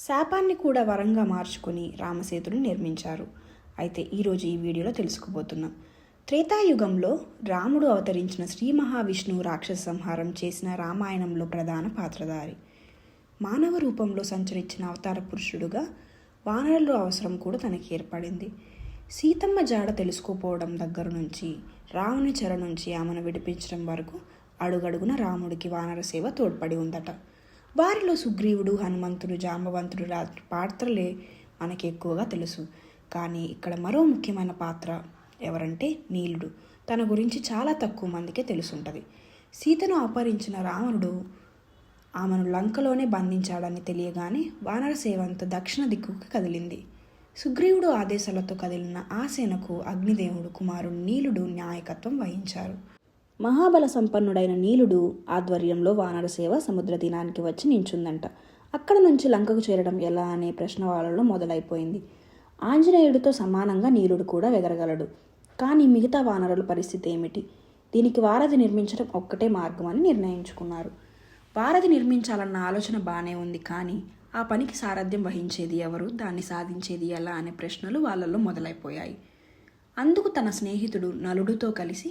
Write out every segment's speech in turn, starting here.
శాపాన్ని కూడా వరంగా మార్చుకొని రామసేతుని నిర్మించారు. అయితే ఈరోజు ఈ వీడియోలో తెలుసుకోబోతున్నాం. త్రేతాయుగంలో రాముడు అవతరించిన శ్రీ మహావిష్ణువు రాక్షస సంహారం చేసిన రామాయణంలో ప్రధాన పాత్రధారి. మానవ రూపంలో సంచరించిన అవతార పురుషుడుగా వానరుల అవసరం కూడా తనకి ఏర్పడింది. సీతమ్మ జాడ తెలుసుకోపోవడం దగ్గర నుంచి రాముని చెర నుంచి ఆమెను విడిపించడం వరకు అడుగడుగున రాముడికి వానర సేవ తోడ్పడి ఉందట. వారిలో సుగ్రీవుడు, హనుమంతుడు, జాంబవంతుడు పాత్రలే మనకి ఎక్కువగా తెలుసు. కానీ ఇక్కడ మరో ముఖ్యమైన పాత్ర ఎవరంటే నీలుడు. తన గురించి చాలా తక్కువ మందికే తెలుసుంటుంది. సీతను అపహరించిన రావణుడు ఆమెను లంకలోనే బంధించాడని తెలియగానే వానర సేవంతో దక్షిణ దిక్కుకు కదిలింది. సుగ్రీవుడు ఆదేశాలతో కదిలిన ఆ సేనకు అగ్నిదేవుడు కుమారుడు నీలుడు నాయకత్వం వహించారు. మహాబల సంపన్నుడైన నీలుడు ఆధ్వర్యంలో వానర సేవ సముద్ర తీరానికి వచ్చి నించుందంట. అక్కడ నుంచి లంకకు చేరడం ఎలా అనే ప్రశ్న వాళ్ళలో మొదలైపోయింది. ఆంజనేయుడితో సమానంగా నీలుడు కూడా వెదరగలడు. కానీ మిగతా వానరుల పరిస్థితి ఏమిటి? దీనికి వారధి నిర్మించడం ఒక్కటే మార్గం అని నిర్ణయించుకున్నారు. వారధి నిర్మించాలన్న ఆలోచన బాగానే ఉంది, కానీ ఆ పనికి సారథ్యం వహించేది ఎవరు, దాన్ని సాధించేది ఎలా అనే ప్రశ్నలు వాళ్ళలో మొదలైపోయాయి. అందుకు తన స్నేహితుడు నలుడుతో కలిసి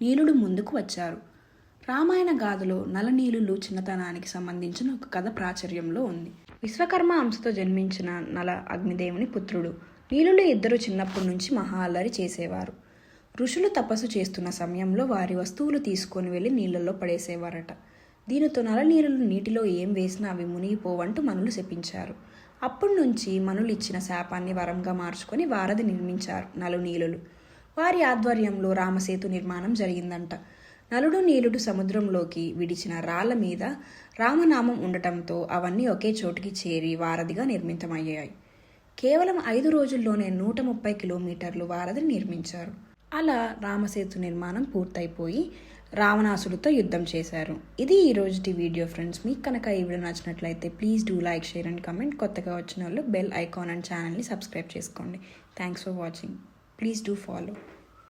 నీలుడు ముందుకు వచ్చారు. రామాయణ గాథలో నలనీలులు చిన్నతనానికి సంబంధించిన ఒక కథ ప్రాచుర్యంలో ఉంది. విశ్వకర్మ అంశతో జన్మించిన నల అగ్నిదేవుని పుత్రుడు. నీలులు ఇద్దరు చిన్నప్పటి నుంచి మహా అల్లరి చేసేవారు. ఋషులు తపస్సు చేస్తున్న సమయంలో వారి వస్తువులు తీసుకొని వెళ్ళి నీళ్లలో పడేసేవారట. దీనితో నలనీలులు నీటిలో ఏం వేసినా అవి మునిగిపోవంటూ మనులు శపించారు. అప్పటి నుంచి మనులు ఇచ్చిన శాపాన్ని వరంగా మార్చుకొని వారధి నిర్మించారు నలునీలులు. వారి ఆధ్వర్యంలో రామసేతు నిర్మాణం జరిగిందంట. నలుడు నీలుడు సముద్రంలోకి విడిచిన రాళ్ల మీద రామనామం ఉండటంతో అవన్నీ ఒకే చోటుకి చేరి వారధిగా నిర్మితమయ్యాయి. కేవలం 5 రోజుల్లోనే 130 కిలోమీటర్లు వారధిని నిర్మించారు. అలా రామసేతు నిర్మాణం పూర్తయిపోయి రావణాసుడితో యుద్ధం చేశారు. ఇది ఈ రోజుటి వీడియో ఫ్రెండ్స్. మీకు కనుక ఈ వీడియో నచ్చినట్లయితే please do like, share and comment. కొత్తగా వచ్చిన వాళ్ళు బెల్ ఐకాన్ అండ్ ఛానల్ని సబ్స్క్రైబ్ చేసుకోండి. Thanks for watching. Please do follow.